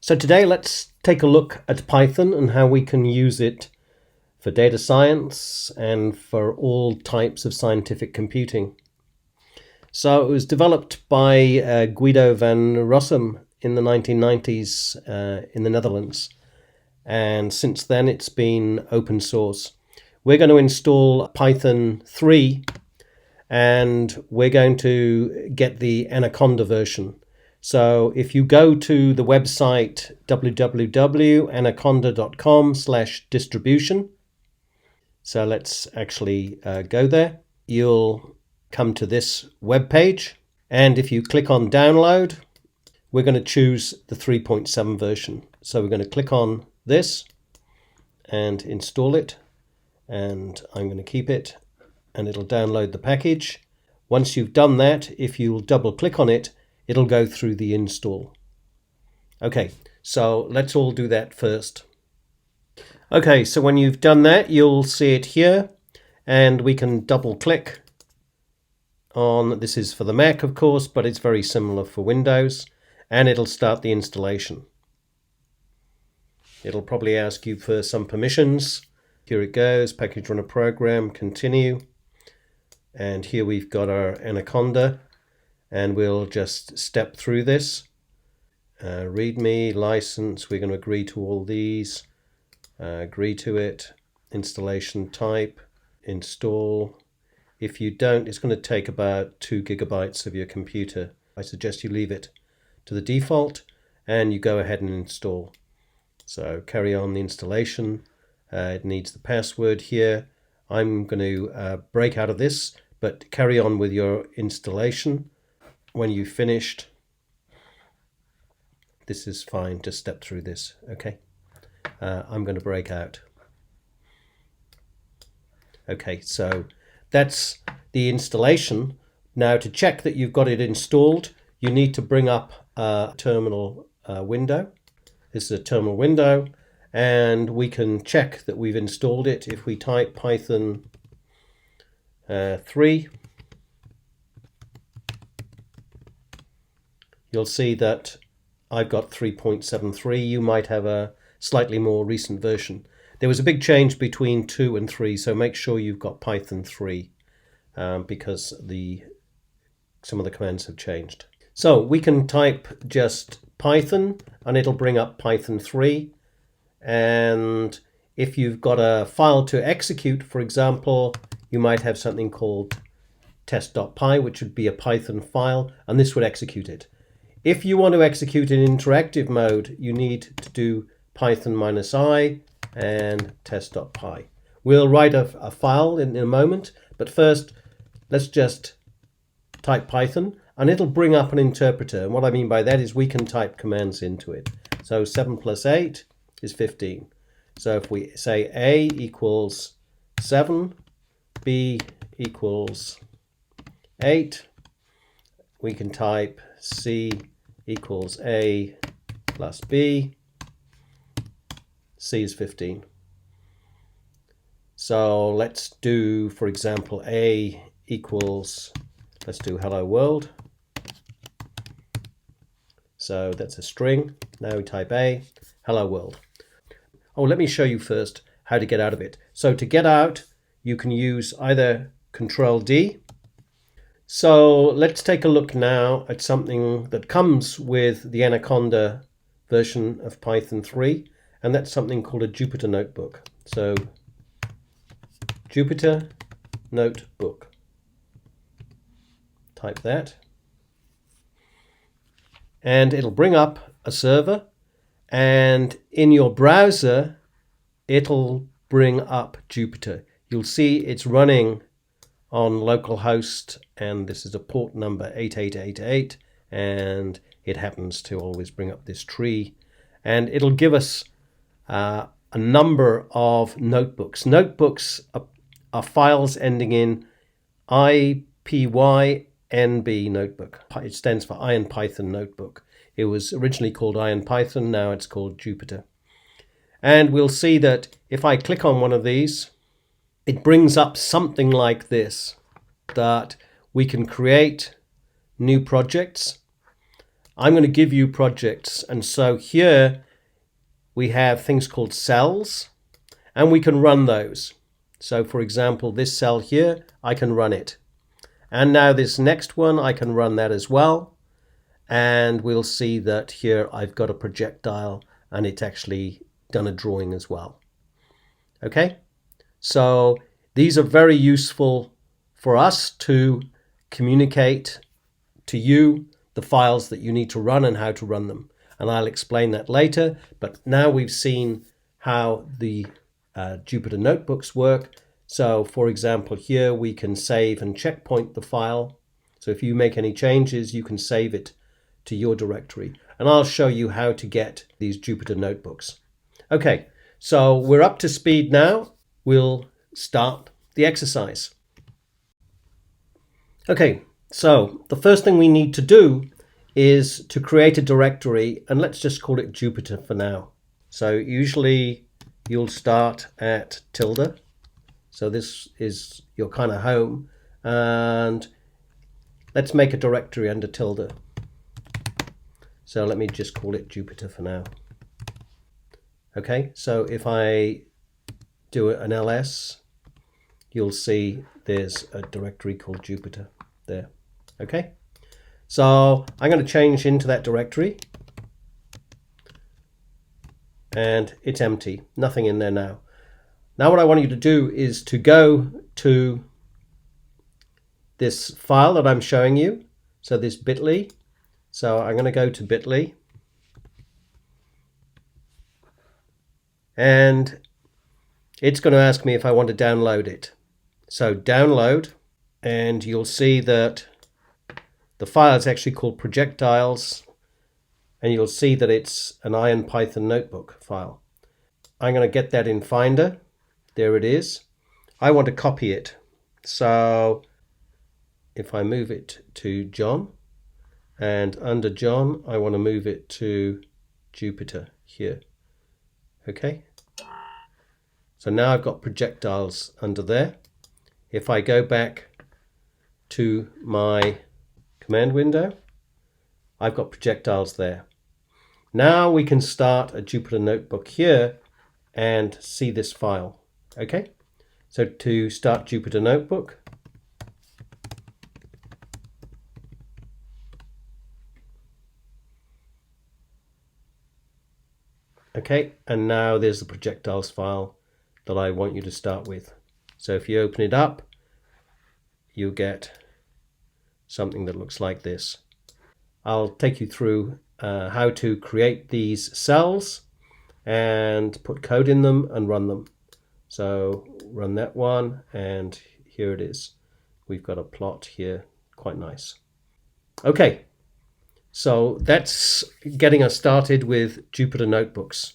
So today let's take a look at Python and how we can use it for data science and for all types of scientific computing. So it was developed by Guido van Rossum in the 1990s in the Netherlands, and since then it's been open source. We're going to install Python 3 and we're going to get the Anaconda version. So if you go to the website www.anaconda.com/distribution, so let's actually go there. You'll come to this web page, and if you click on download, we're going to choose the 3.7 version. So we're going to click on this and install it, and I'm going to keep it, and it'll download the package. Once you've done that, if you'll double click on it, it'll go through the install. Okay, so let's all do that first. Okay, so when you've done that, you'll see it here, and we can double click on, this is for the Mac of course, but it's very similar for Windows, and it'll start the installation. It'll probably ask you for some permissions. Here it goes, package runner program, continue. And here we've got our Anaconda, and we'll just step through this. README, license, we're going to agree to all these. Agree to it. Installation type, install. If you don't, it's going to take about 2 gigabytes of your computer. I suggest you leave it to the default and you go ahead and install. So carry on the installation. It needs the password here. I'm going to break out of this, but carry on with your installation. When you've finished, this is fine, just step through this, okay? I'm going to break out. Okay, so that's the installation. Now to check that you've got it installed, you need to bring up a terminal window. This is a terminal window, and we can check that we've installed it if we type Python 3. You'll see that I've got 3.73. You might have a slightly more recent version. There was a big change between 2 and 3, so make sure you've got Python 3 because some of the commands have changed. So we can type just Python and it'll bring up Python 3. And if you've got a file to execute, for example, you might have something called test.py, which would be a Python file, and this would execute it. If you want to execute in interactive mode, you need to do Python -i and test.py. We'll write a file in a moment, but first let's just type Python and it'll bring up an interpreter. And what I mean by that is we can type commands into it. So 7 + 8 is 15. So if we say A equals 7, B equals 8, we can type C equals A plus B. C is 15. So let's do, for example, A equals, let's do hello world. So that's a string. Now we type A, hello world. Oh, let me show you first how to get out of it. So to get out, you can use either Control D. So let's take a look now at something that comes with the Anaconda version of Python 3, and that's something called a Jupyter Notebook. So Jupyter Notebook. Type that. And it'll bring up a server, and in your browser, it'll bring up Jupyter. You'll see it's running on localhost, and this is a port number 8888, and it happens to always bring up this tree, and it'll give us a number of notebooks. Notebooks are files ending in IPYNB notebook. It stands for Iron Python notebook. It was originally called Iron Python, now it's called Jupyter. And we'll see that if I click on one of these, it brings up something like this, that we can create new projects I'm going to give you projects. And so here we have things called cells, and we can run those. So for example, this cell here, I can run it. And now this next one, I can run that as well. And we'll see that here I've got a projectile and it's actually done a drawing as well. Okay, so these are very useful for us to communicate to you the files that you need to run and how to run them. And I'll explain that later. But now we've seen how the Jupyter notebooks work. So for example, here we can save and checkpoint the file. So if you make any changes, you can save it to your directory. And I'll show you how to get these Jupyter notebooks. Okay, so we're up to speed now. We'll start the exercise. Okay, so the first thing we need to do is to create a directory, and let's just call it Jupyter for now. So usually you'll start at tilde. So this is your kind of home, and let's make a directory under tilde. So let me just call it Jupyter for now. Okay, so if I do an ls, you'll see there's a directory called Jupyter there. Okay, so I'm going to change into that directory, and it's empty, nothing in there now. Now what I want you to do is to go to this file that I'm showing you, so this bit.ly. So I'm going to go to bit.ly, and it's going to ask me if I want to download it. So download, and you'll see that the file is actually called projectiles, and you'll see that it's an IronPython notebook file. I'm going to get that in Finder. There it is. I want to copy it. So if I move it to John, and under John, I want to move it to Jupyter here. Okay. So now I've got projectiles under there. If I go back to my command window, I've got projectiles there. Now we can start a Jupyter notebook here and see this file. Okay, so to start Jupyter notebook, okay, and now there's the projectiles file that I want you to start with. So if you open it up, you'll get something that looks like this. I'll take you through how to create these cells and put code in them and run them. So run that one, and here it is. We've got a plot here, quite nice. Okay, so that's getting us started with Jupyter notebooks.